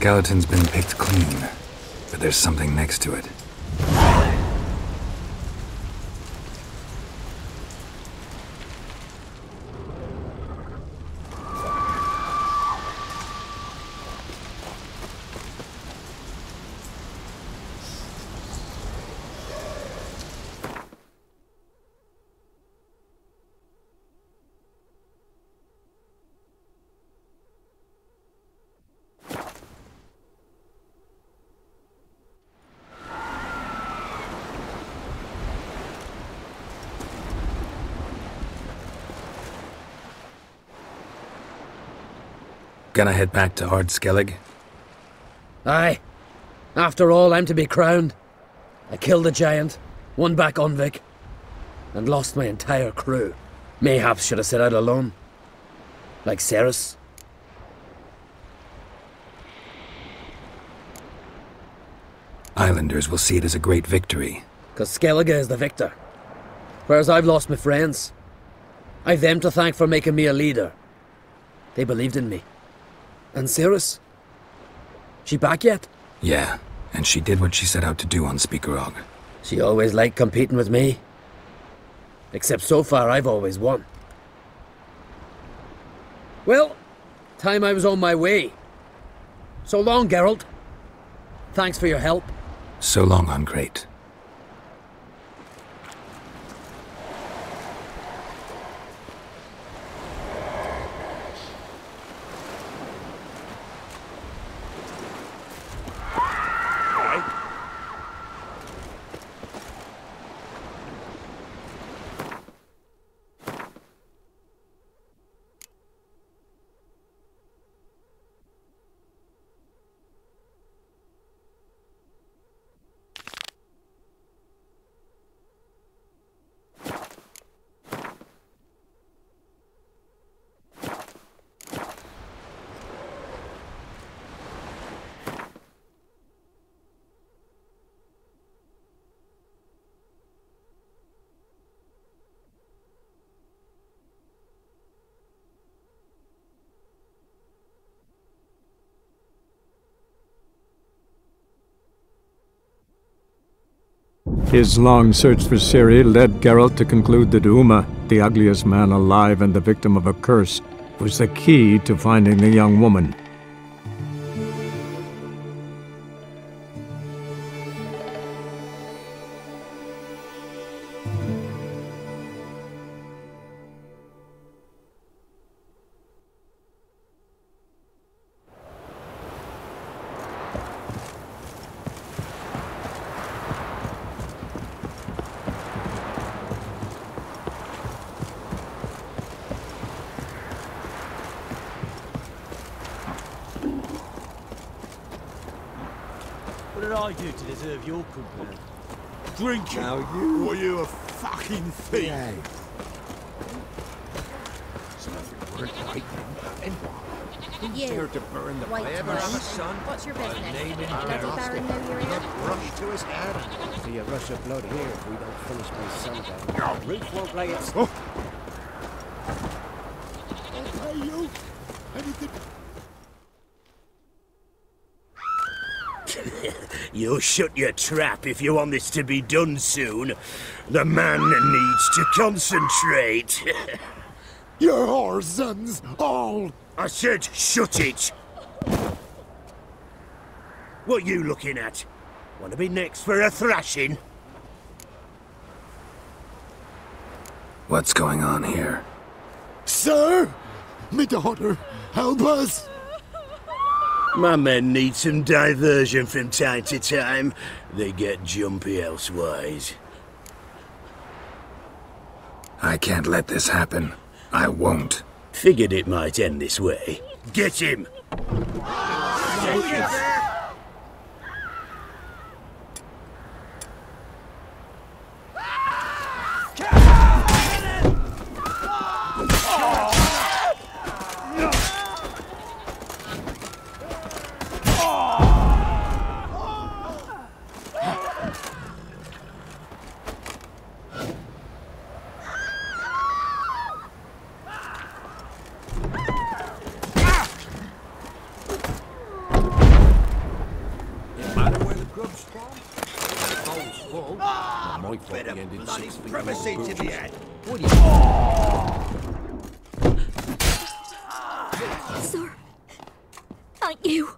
skeleton's been picked clean, but there's something next to it. Gonna head back to Ardskellig? Aye. After all, I'm to be crowned. I killed a giant, won back Onvik, and lost my entire crew. Mayhaps should have set out alone. Like Ceres. Islanders will see it as a great victory. 'Cause Skellige is the victor. Whereas I've lost my friends. I've them to thank for making me a leader. They believed in me. And Ceres? She back yet? Yeah, and she did what she set out to do on Speakerog. She always liked competing with me. Except so far I've always won. Well, time I was on my way. So long, Geralt. Thanks for your help. So long, Ungreat. His long search for Ciri led Geralt to conclude that Uma, the ugliest man alive and the victim of a curse, was the key to finding the young woman. What did I do to deserve your company? Drink now, you. Or you a fucking thief? Yeah. Something worth fighting. You, Dare to burn the White son. What's your business? Name in Bloody Baron know you're here? Brush to his head. See a rush of blood here if we don't finish my son down. No. Roof won't lay its... Oh. I'll pay you. Anything... You shut your trap if you want this to be done soon. The man needs to concentrate. Your whore sons, all! I said shut it! What you looking at? Want to be next for a thrashing? What's going on here? Sir! Me daughter, help us! My men need some diversion from time to time. They get jumpy elsewise. I can't let this happen. I won't. Figured it might end this way. Get him! bit of bloody privacy to the end. Sir. Thank you.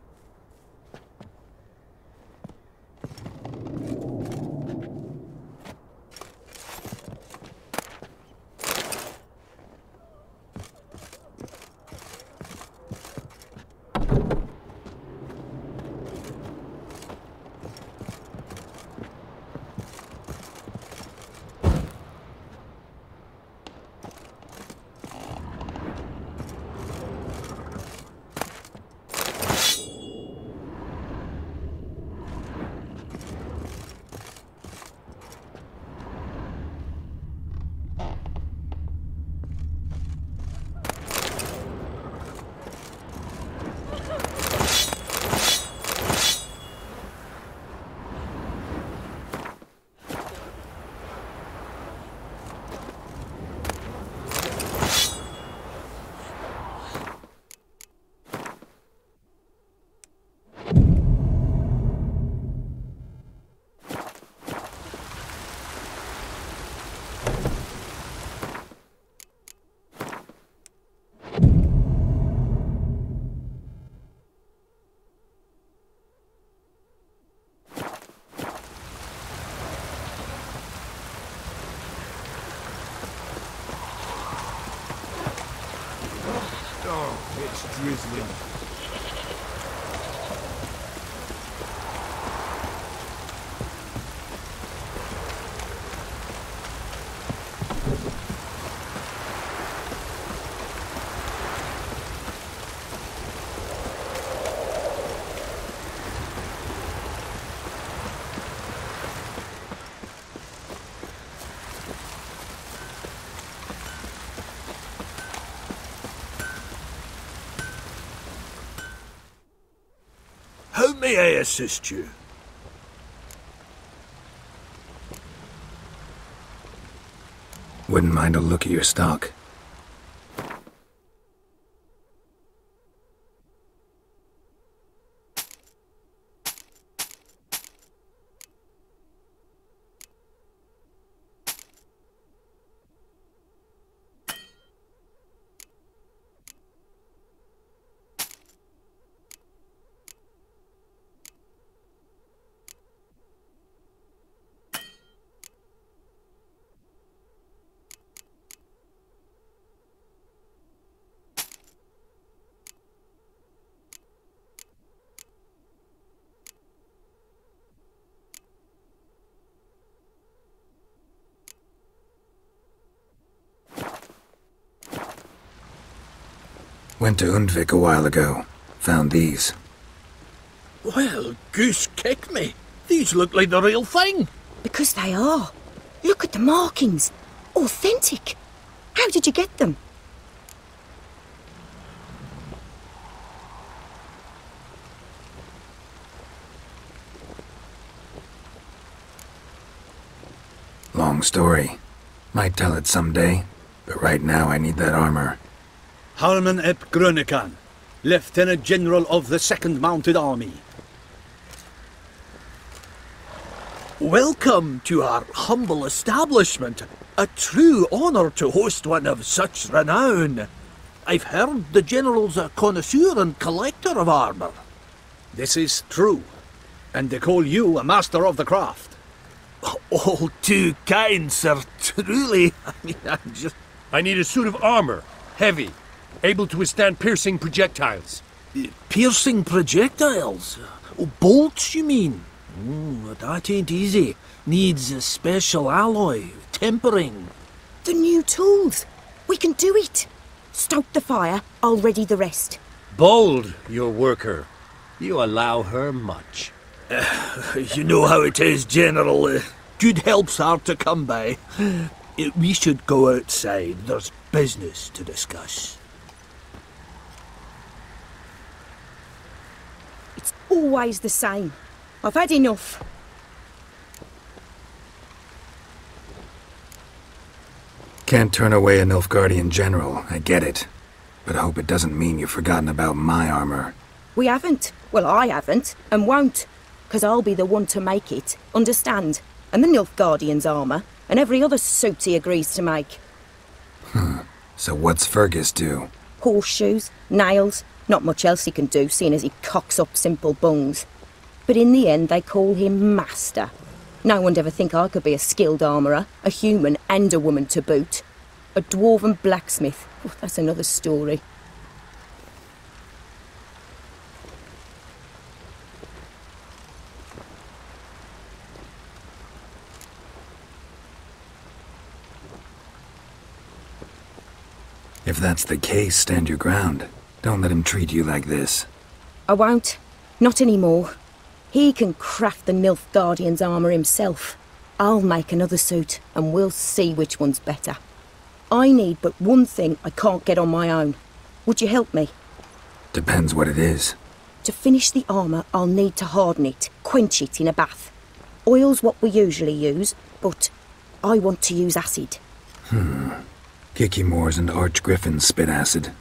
It's drizzling. How may I assist you? Wouldn't mind a look at your stock. Went to Undvik a while ago. Found these. Well, goose kick me. These look like the real thing. Because they are. Look at the markings. Authentic. How did you get them? Long story. Might tell it someday, but right now I need that armor. Harman ep Grönekan, Lieutenant General of the 2nd Mounted Army. Welcome to our humble establishment. A true honor to host one of such renown. I've heard the General's a connoisseur and collector of armor. This is true, and they call you a master of the craft. All too kind, sir. Truly. I need a suit of armor. Heavy. Able to withstand piercing projectiles. Piercing projectiles? Oh, bolts, you mean? That ain't easy. Needs a special alloy, tempering. The new tools. We can do it. Stoke the fire, I'll ready the rest. Bold, your worker. You allow her much. You know how it is, General. Good help's hard to come by. We should go outside. There's business to discuss. It's always the same. I've had enough. Can't turn away a Nilfgaardian general, I get it. But I hope it doesn't mean you've forgotten about my armor. We haven't. Well, I haven't, and won't. Because I'll be the one to make it. Understand? and the Nilfgaardian's armour, and every other suit he agrees to make. So what's Fergus do? Horseshoes, nails, not much else he can do, seeing as he cocks up simple bungs. But in the end, they call him Master. No one'd ever think I could be a skilled armourer, a human and a woman to boot. A dwarven blacksmith, oh, that's another story. If that's the case, stand your ground. Don't let him treat you like this. I won't. Not anymore. He can craft the Nilfgaardian's armour himself. I'll make another suit, and we'll see which one's better. I need but one thing I can't get on my own. Would you help me? Depends what it is. To finish the armour, I'll need to harden it, quench it in a bath. Oil's what we usually use, but I want to use acid. Kikimoors and archgriffins spit acid.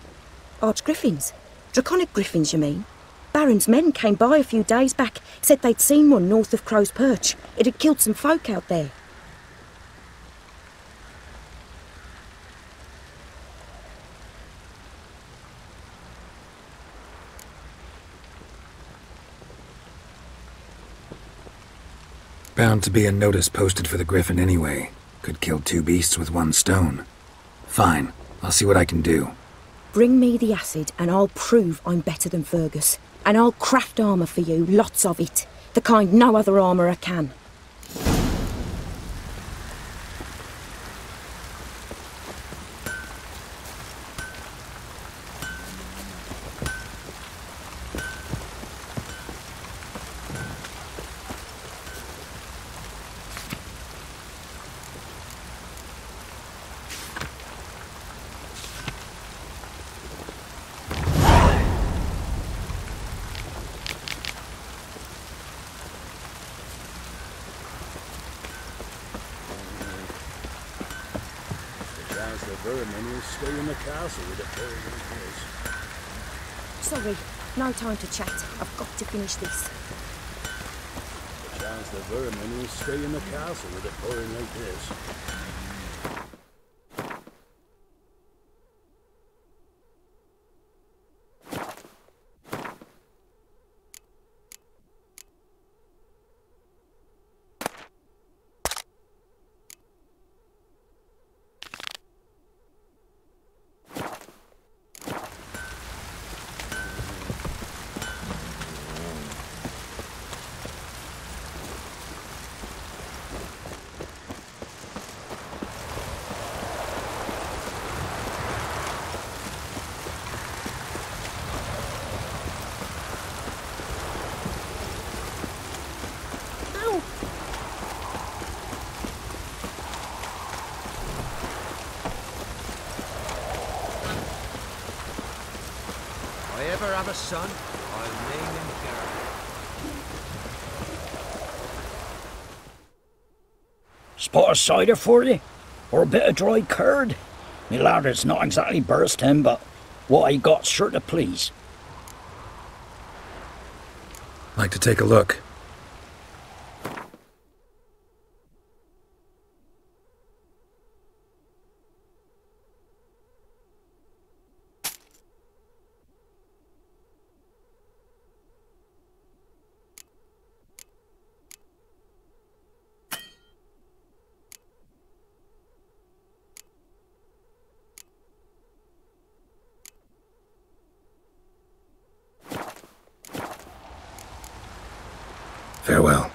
Archgriffins? Draconic griffins, you mean? Baron's men came by a few days back, said they'd seen one north of Crow's Perch. It had killed some folk out there. Bound to be a notice posted for the griffin anyway. Could kill two beasts with one stone. Fine, I'll see what I can do. Bring me the acid and I'll prove I'm better than Fergus. And I'll craft armour for you, lots of it. The kind no other armourer can. Sorry, no time to chat. I've got to finish this. The chance the vermin will stay in the castle with it pouring like this. If I ever have a son, I'll name him Garrett. Spot of cider for you? Or a bit of dry curd? Me ladder's not exactly bursting, but what I got's sure to please. Like to take a look. Farewell.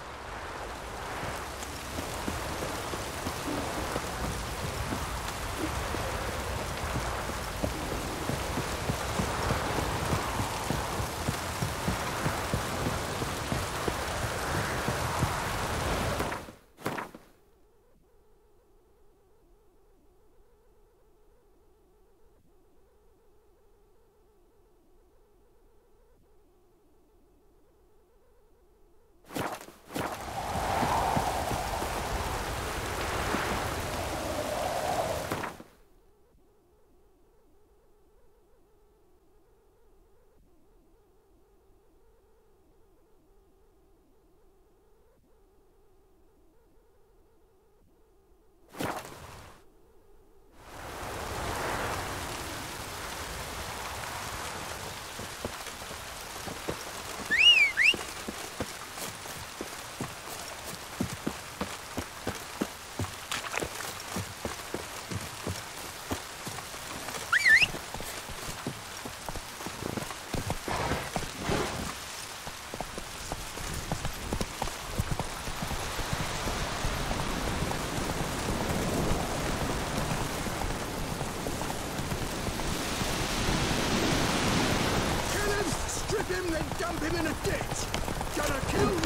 him, then dump him in a ditch. Gonna kill you.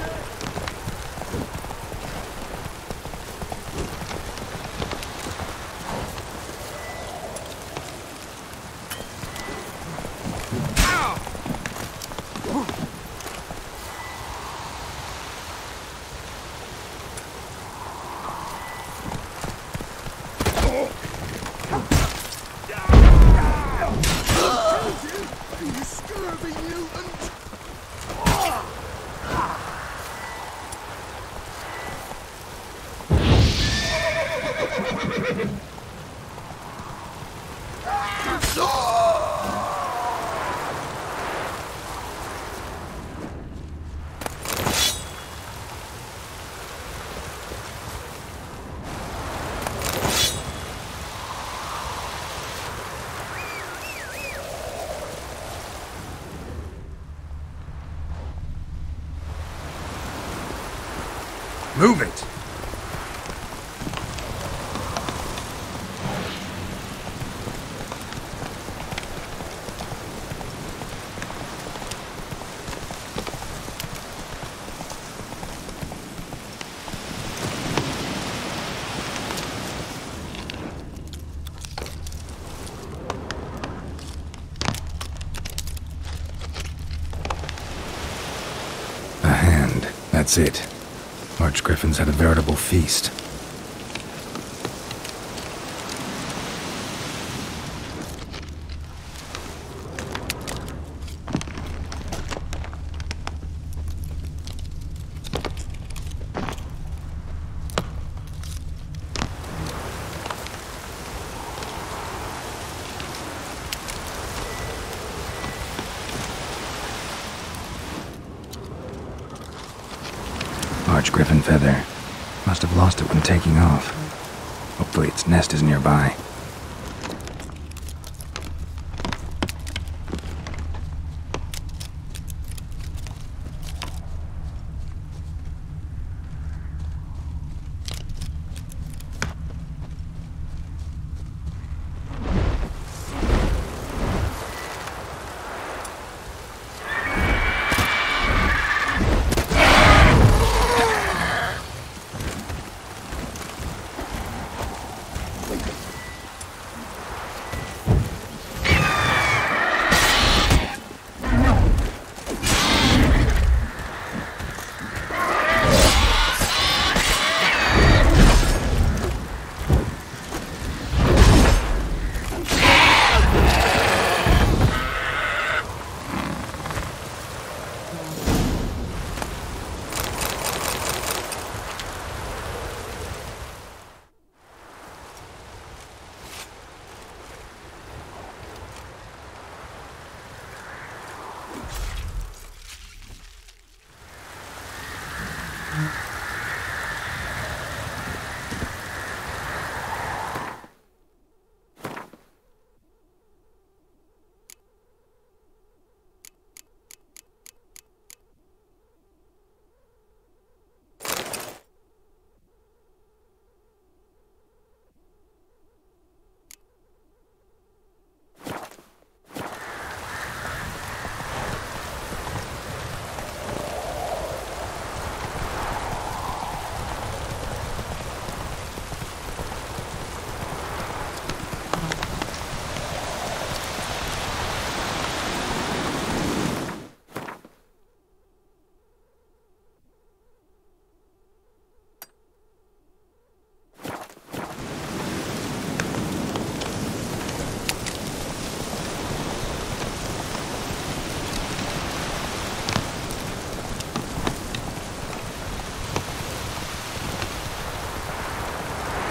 Move it! A hand. That's it. Archgriffins had a veritable feast. Archgriffin feather. Must have lost it when taking off. Hopefully its nest is nearby.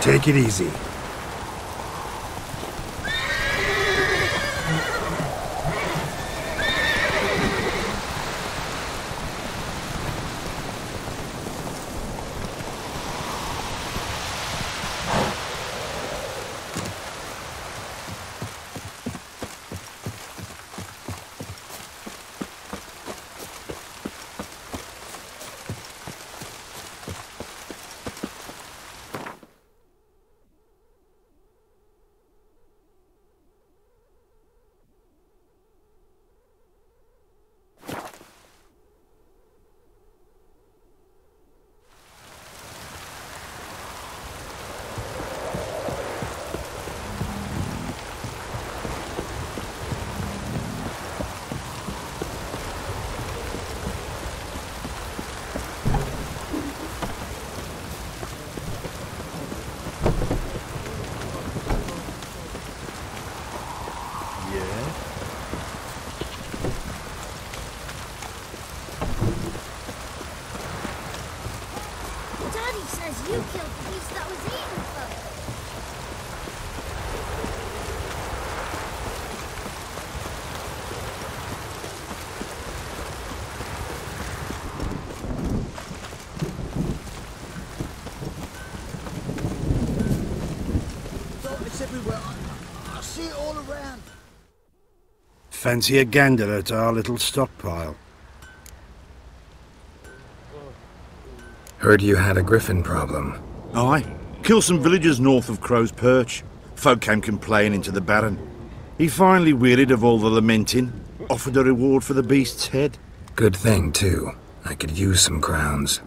Take it easy. see it all around. Fancy a gander at our little stockpile? Heard you had a griffin problem. Aye. Killed some villagers north of Crow's Perch. Folk came complaining to the Baron. He finally wearied of all the lamenting, offered a reward for the beast's head. Good thing, too. I could use some crowns.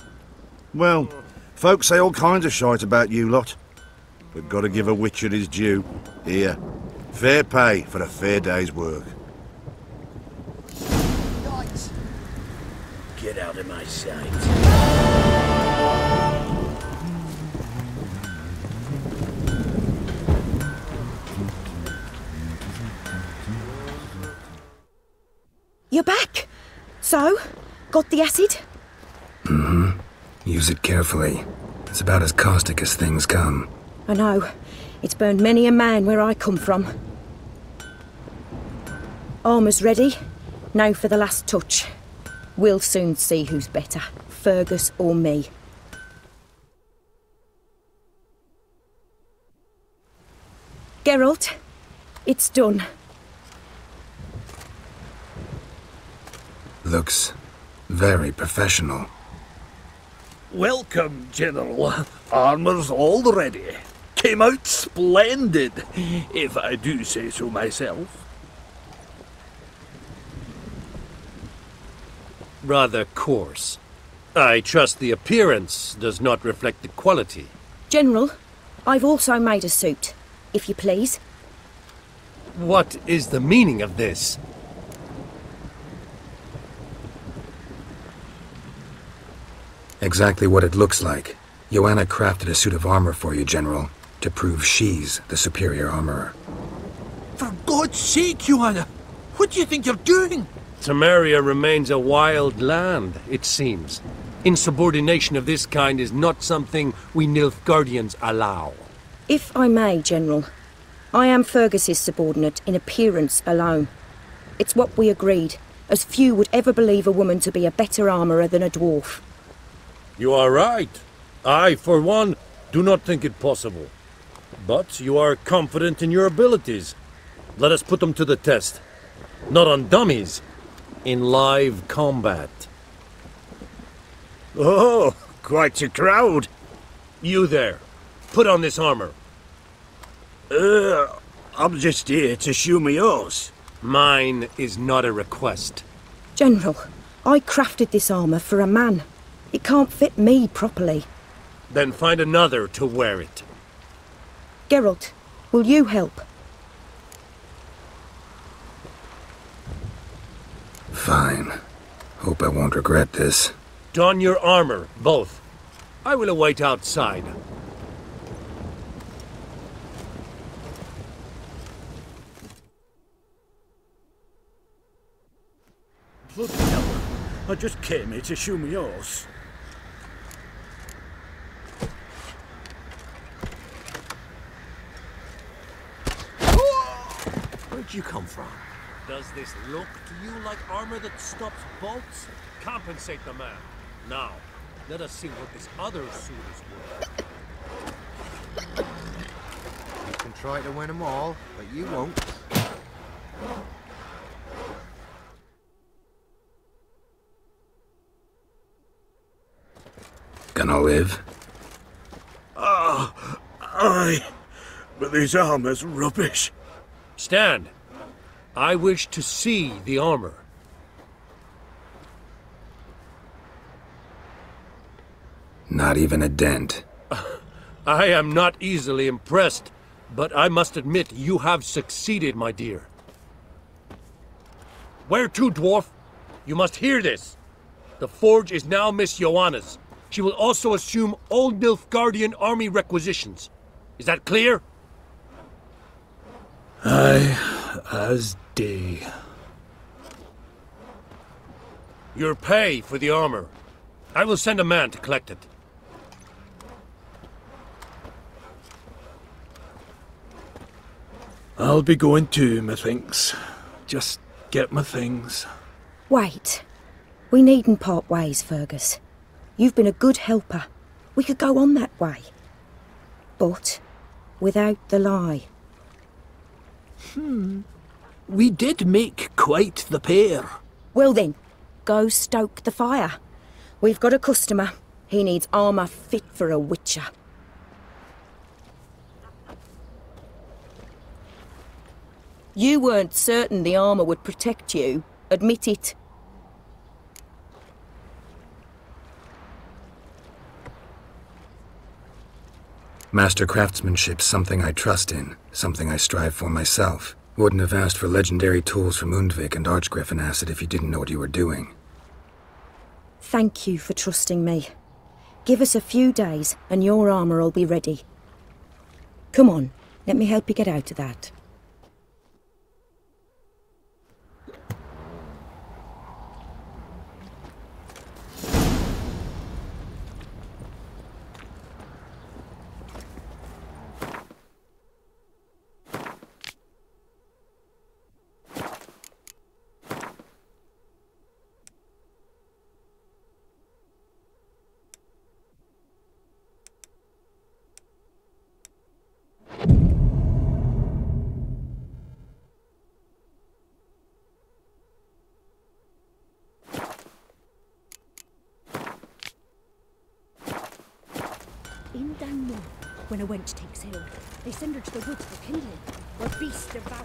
Well, folk say all kinds of shite about you lot. But gotta give a witcher his due. Here, fair pay for a fair day's work. Yikes. Get out of my sight. You're back. So, got the acid? Mm-hmm. Use it carefully. It's about as caustic as things come. I know. It's burned many a man where I come from. Armour's ready. Now for the last touch. We'll soon see who's better, Fergus or me. Geralt, it's done. Looks very professional. Welcome, General. Armour's all ready. Came out splendid, if I do say so myself. Rather coarse. I trust the appearance does not reflect the quality. General, I've also made a suit, if you please. What is the meaning of this? Exactly what it looks like. Joanna crafted a suit of armor for you, General, to prove she's the superior armorer. For God's sake, Joanna! What do you think you're doing? Temeria remains a wild land, it seems. Insubordination of this kind is not something we Nilfgaardians allow. If I may, General, I am Fergus's subordinate in appearance alone. It's what we agreed, as few would ever believe a woman to be a better armourer than a dwarf. You are right. I, for one, do not think it possible. But you are confident in your abilities. Let us put them to the test. Not on dummies, in live combat. Oh, quite a crowd. You there, put on this armor. I'm just here to show me yours. Mine is not a request. General, I crafted this armour for a man. It can't fit me properly. Then find another to wear it. Geralt, will you help? Fine. Hope I won't regret this. Don your armor, both. I will await outside. Bloody hell. I just came here to show me yours. Where'd you come from? Does this look to you like armor that stops bolts? Compensate the man. Now, let us see what this other suit is worth. You can try to win them all, but you won't. Gonna live? Aye. But this armor's rubbish. Stand. I wish to see the armor. Not even a dent. I am not easily impressed, but I must admit you have succeeded, my dear. Where to, dwarf? You must hear this. The forge is now Miss Joanna's. She will also assume all Nilfgaardian army requisitions. Is that clear? Aye, as day. Your pay for the armor. I will send a man to collect it. I'll be going too, methinks. Just get my things. Wait. We needn't part ways, Fergus. You've been a good helper. We could go on that way. But without the lie. We did make quite the pair. Well then, go stoke the fire. We've got a customer. He needs armour fit for a witcher. You weren't certain the armour would protect you. Admit it. Master craftsmanship's something I trust in, something I strive for myself. Wouldn't have asked for legendary tools from Undvik and Archgriffin Acid if you didn't know what you were doing. Thank you for trusting me. Give us a few days and your armour will be ready. Come on, let me help you get out of that. In Dunmore, when a wench takes ill, they send her to the woods for kindling, where beasts devour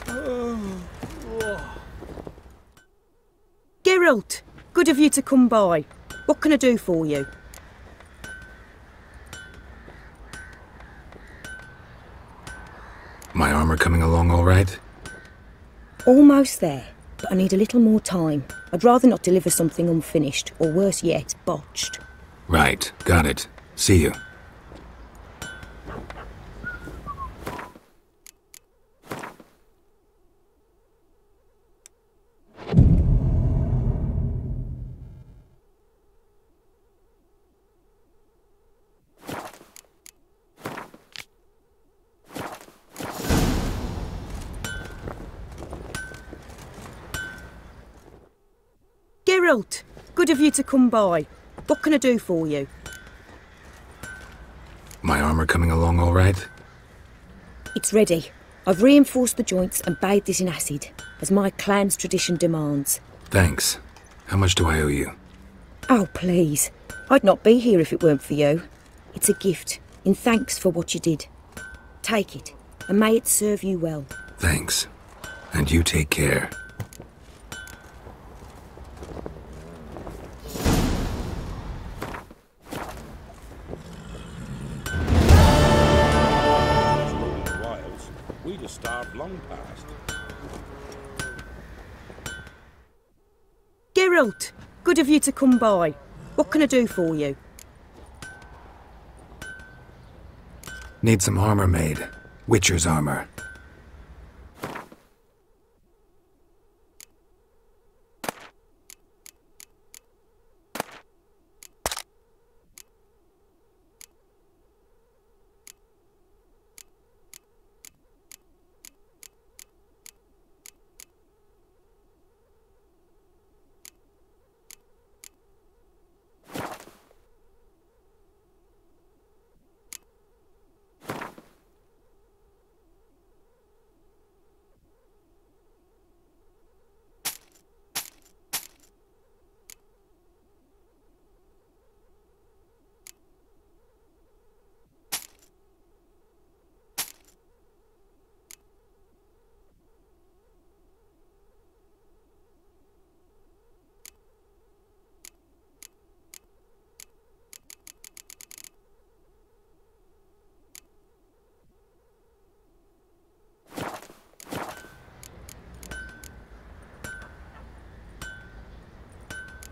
her. Geralt! Good of you to come by. What can I do for you? My armor coming along all right? Almost there, but I need a little more time. I'd rather not deliver something unfinished, or worse yet, botched. Right, got it. See you. Geralt! Good of you to come by. What can I do for you? My armor coming along all right? It's ready. I've reinforced the joints and bathed it in acid, as my clan's tradition demands. Thanks. How much do I owe you? Oh, please. I'd not be here if it weren't for you. It's a gift, in thanks for what you did. Take it, and may it serve you well. Thanks. And you take care. We'd have starved long past. Geralt! Good of you to come by. What can I do for you? Need some armor made. Witcher's armor.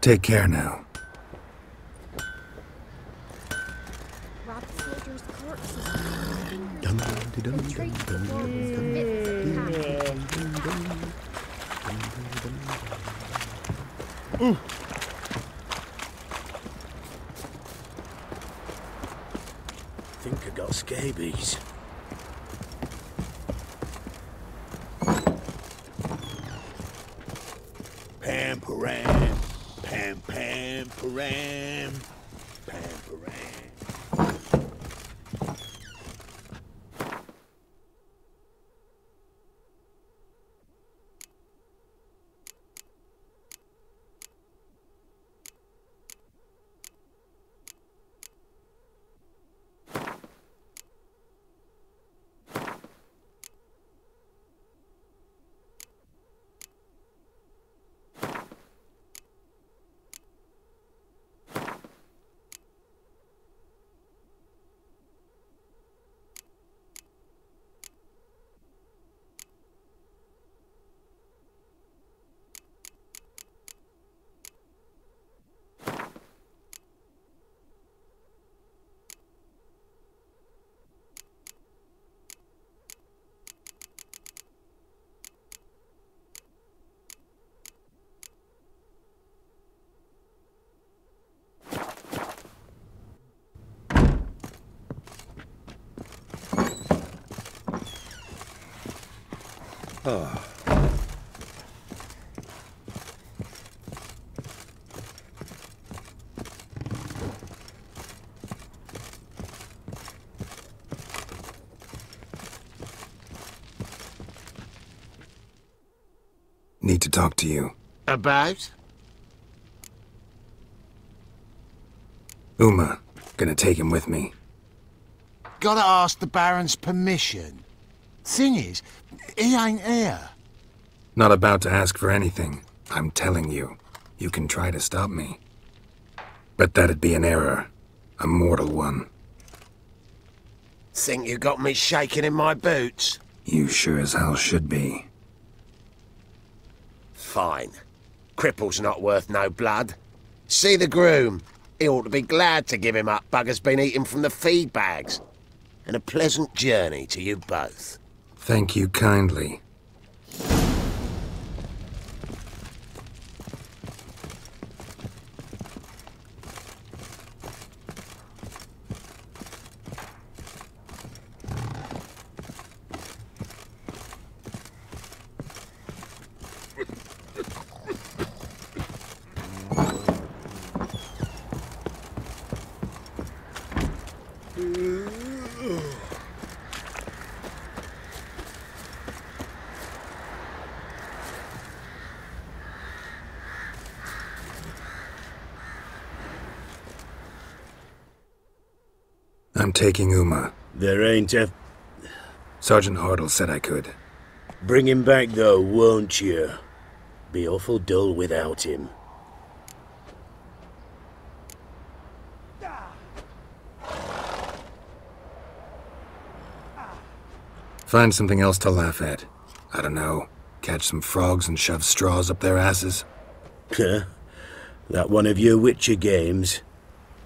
Take care now. Rob soldiers' corpses. Retreat before Think I got scabies. Pam param, pam pam param, pam param. Need to talk to you. About? Uma. Gonna take him with me. Gotta ask the Baron's permission. Thing is, he ain't here. Not about to ask for anything. I'm telling you. You can try to stop me. But that'd be an error. A mortal one. Think you got me shaking in my boots? You sure as hell should be. Fine. Cripple's not worth no blood. See the groom. He ought to be glad to give him up. Bugger's been eating from the feed bags. And a pleasant journey to you both. Thank you kindly. I'm taking Uma. There ain't a... Sergeant Hartle said I could. Bring him back though, won't you? Be awful dull without him. Find something else to laugh at. I don't know. Catch some frogs and shove straws up their asses. Huh? That one of your Witcher games?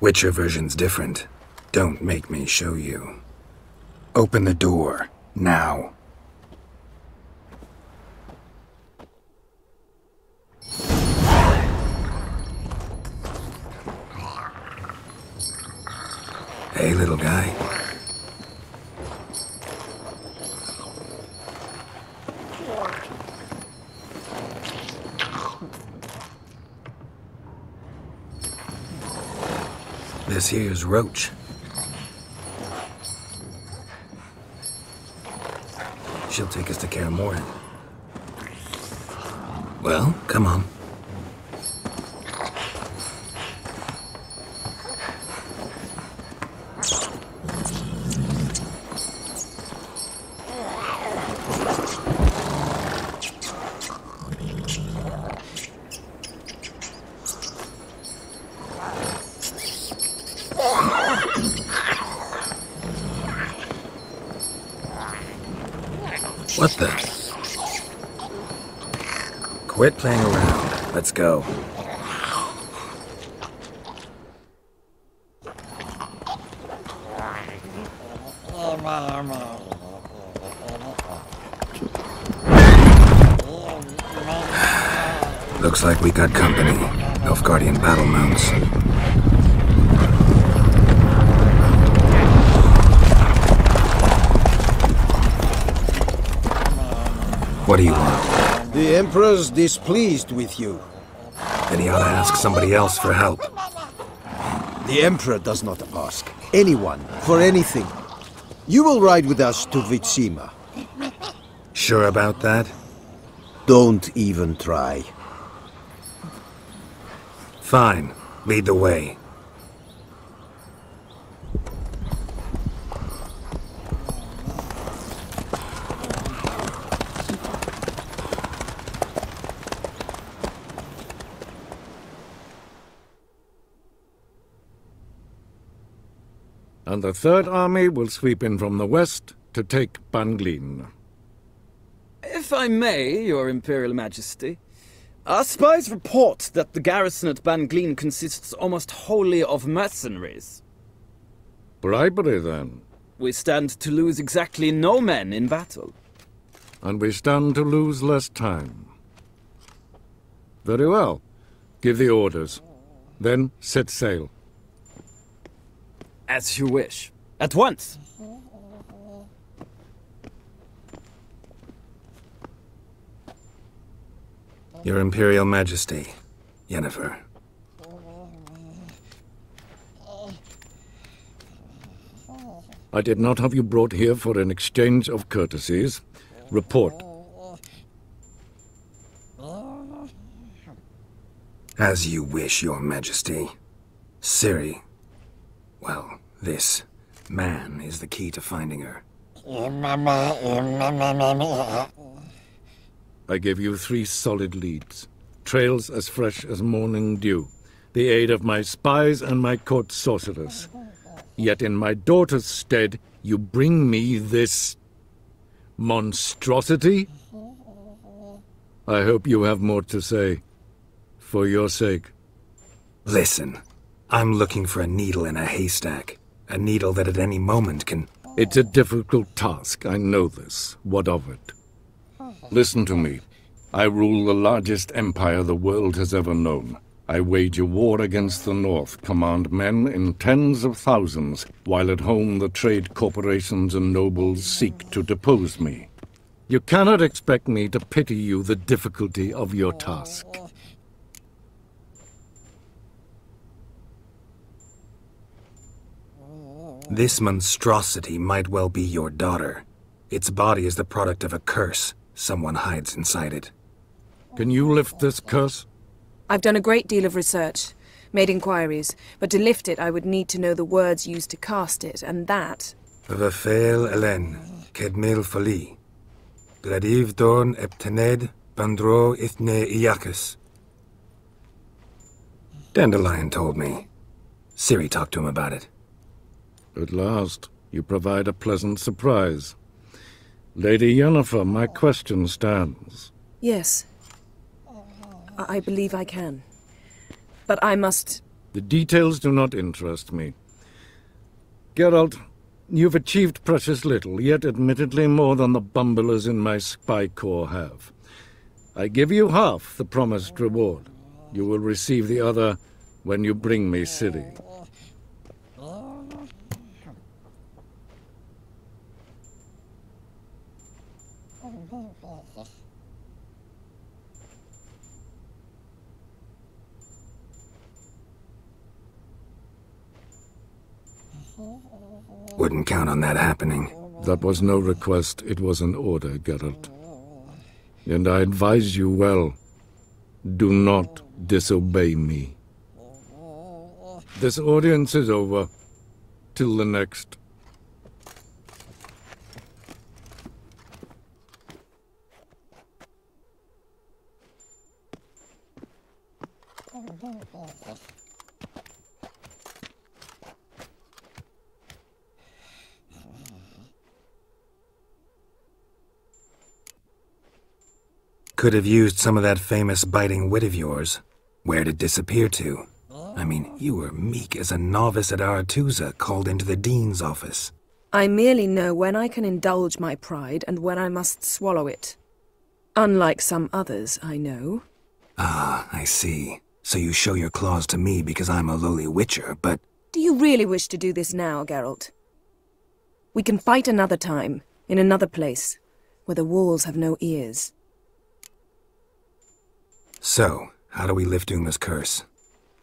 Witcher version's different. Don't make me show you. Open the door. Now. Hey, little guy. This here's Roach. She'll take us to Kaer Morhen. Well, come on. What the? Quit playing around. Let's go. Looks like we got company. Nilfgaardian battle mounts. What do you want? The Emperor's displeased with you. Then he ought to ask somebody else for help. The Emperor does not ask anyone for anything. You will ride with us to Vitsima. Sure about that? Don't even try. Fine. Lead the way. And the Third Army will sweep in from the west to take Banglin. If I may, Your Imperial Majesty, our spies report that the garrison at Banglin consists almost wholly of mercenaries. Bribery, then. We stand to lose exactly no men in battle. And we stand to lose less time. Very well. Give the orders. Then set sail. As you wish. At once! Your Imperial Majesty, Yennefer. I did not have you brought here for an exchange of courtesies. Report. As you wish, Your Majesty. Ciri. Well, this man is the key to finding her. I gave you 3 solid leads. Trails as fresh as morning dew. The aid of my spies and my court sorcerers. Yet in my daughter's stead, you bring me this monstrosity? I hope you have more to say. For your sake. Listen, I'm looking for a needle in a haystack. A needle that at any moment can... It's a difficult task, I know this. What of it? Listen to me. I rule the largest empire the world has ever known. I wage a war against the North, command men in tens of thousands, while at home the trade corporations and nobles seek to depose me. You cannot expect me to pity you the difficulty of your task. This monstrosity might well be your daughter. Its body is the product of a curse. Someone hides inside it. Can you lift this curse? I've done a great deal of research, made inquiries, but to lift it I would need to know the words used to cast it, and that... Vafel Elen, Kedmil Fali. Gladiv Dorn Eptened, Bandro Ithne Iacus. Dandelion told me. Ciri talked to him about it. At last, you provide a pleasant surprise. Lady Yennefer, my question stands. Yes. I believe I can. But I must... The details do not interest me. Geralt, you've achieved precious little, yet admittedly more than the bumblers in my spy corps have. I give you half the promised reward. You will receive the other when you bring me Ciri. Wouldn't count on that happening. That was no request, it was an order, Geralt. And I advise you well. Do not disobey me. This audience is over. Till the next. Could have used some of that famous biting wit of yours. Where'd it disappear to? I mean, you were meek as a novice at Aretusa called into the Dean's office. I merely know when I can indulge my pride and when I must swallow it. Unlike some others, I know. Ah, I see. So you show your claws to me because I'm a lowly witcher, but... Do you really wish to do this now, Geralt? We can fight another time, in another place, where the walls have no ears. So, how do we lift Uma's curse?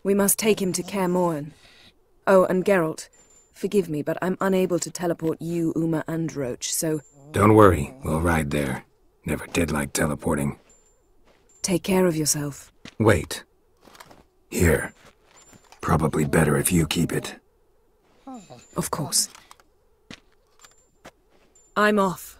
We must take him to Kaer Morhen. Oh, and Geralt, forgive me, but I'm unable to teleport you, Uma, and Roach, so... Don't worry, we'll ride there. Never did like teleporting. Take care of yourself. Wait. Here. Probably better if you keep it. Of course. I'm off.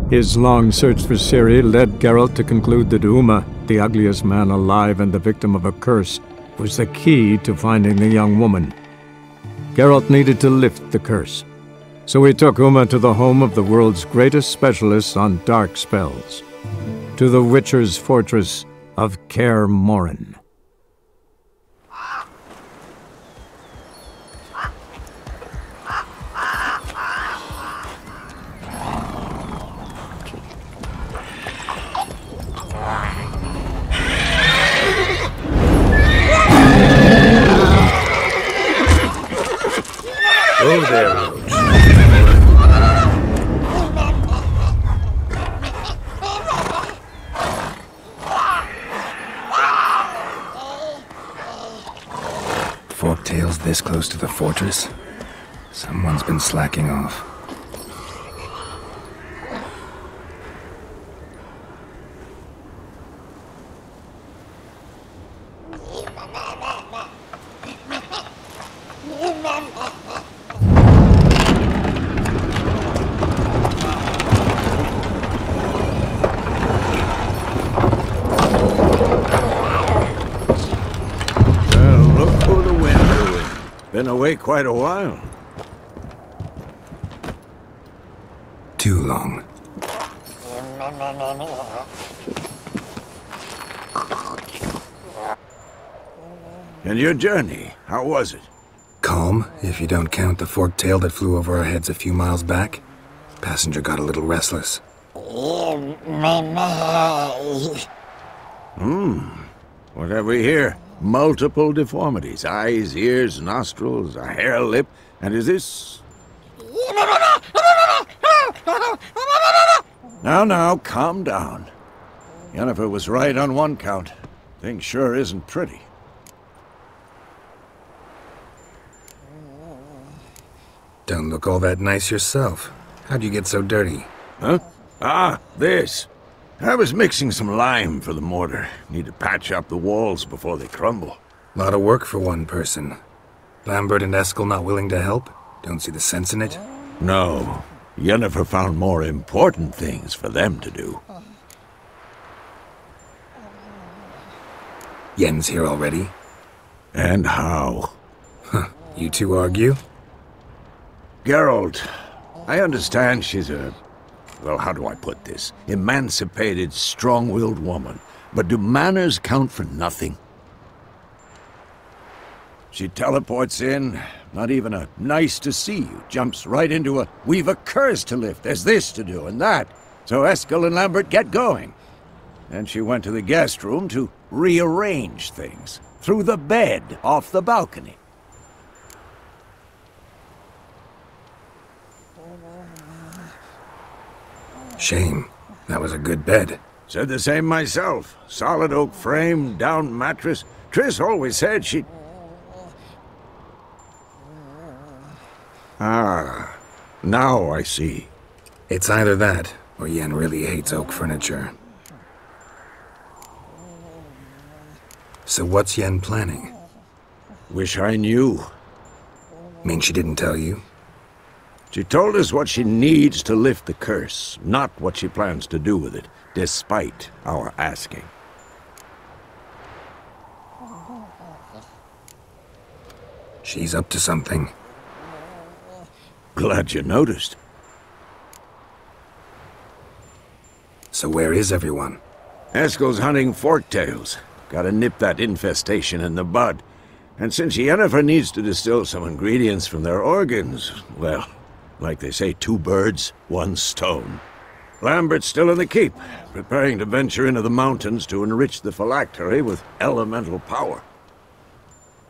His long search for Ciri led Geralt to conclude that Uma, the ugliest man alive and the victim of a curse, was the key to finding the young woman. Geralt needed to lift the curse, so he took Uma to the home of the world's greatest specialists on dark spells, to the Witcher's fortress of Kaer Morhen. Oh there, Roach. tails this close to the fortress? Someone's been slacking off. Been away quite a while. Too long. And your journey, how was it? Calm, if you don't count the forked tail that flew over our heads a few miles back. Passenger got a little restless. What have we here? Multiple deformities. Eyes, ears, nostrils, a hair lip. And is this... Now, calm down. Yennefer was right on one count. Thing sure isn't pretty. Don't look all that nice yourself. How'd you get so dirty? Huh? Ah, this. I was mixing some lime for the mortar. Need to patch up the walls before they crumble. Lot of work for one person. Lambert and Eskel not willing to help? Don't see the sense in it? No. Yennefer found more important things for them to do. Yen's here already? And how? Huh. You two argue? Geralt, I understand she's a... Well, how do I put this? Emancipated, strong-willed woman. But do manners count for nothing? She teleports in, not even a nice to see you, jumps right into a, we've a curse to lift, there's this to do and that. So Eskel and Lambert get going. And she went to the guest room to rearrange things. Through the bed, off the balcony. Shame. That was a good bed. Said the same myself. Solid oak frame, down mattress. Triss always said she'd... Ah, now I see. It's either that, or Yen really hates oak furniture. So what's Yen planning? Wish I knew. Mean she didn't tell you? She told us what she needs to lift the curse, not what she plans to do with it, despite our asking. She's up to something. Glad you noticed. So where is everyone? Eskel's hunting forktails. Gotta nip that infestation in the bud. And since Yennefer needs to distill some ingredients from their organs, well, like they say, 2 birds, 1 stone. Lambert's still in the keep, preparing to venture into the mountains to enrich the phylactery with elemental power.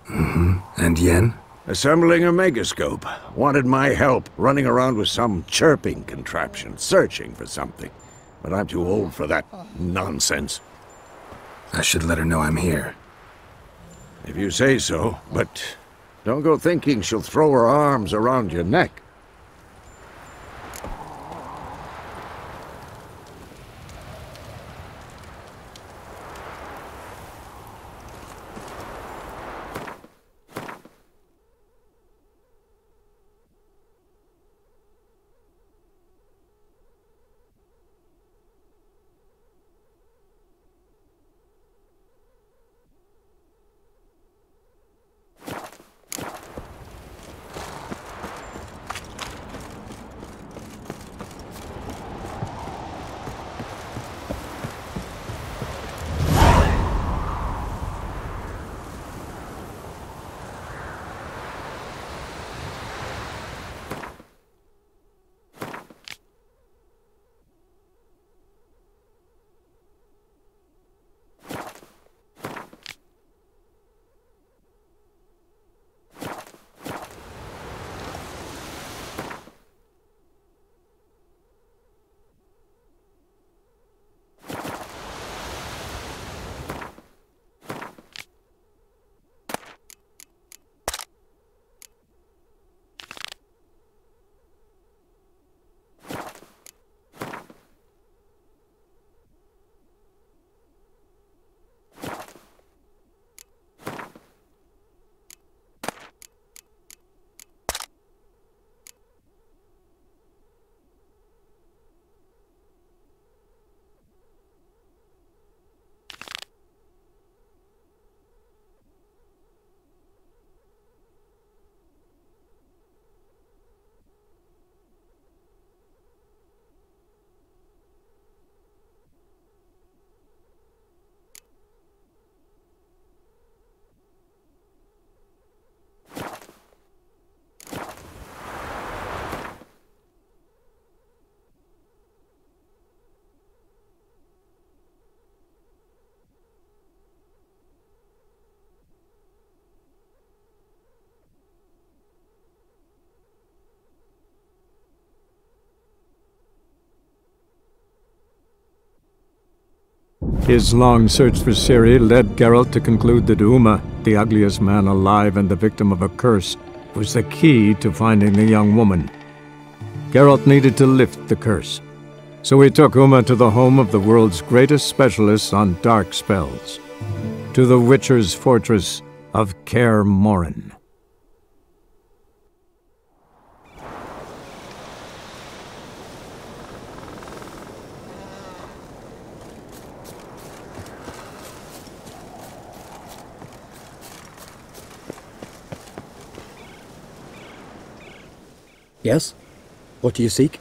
And Yen? Assembling a megascope. Wanted my help running around with some chirping contraption, searching for something. But I'm too old for that nonsense. I should let her know I'm here. If you say so, but don't go thinking she'll throw her arms around your neck. His long search for Ciri led Geralt to conclude that Uma, the ugliest man alive and the victim of a curse, was the key to finding the young woman. Geralt needed to lift the curse, so he took Uma to the home of the world's greatest specialist on dark spells, to the Witcher's fortress of Kaer Morhen. Yes? What do you seek?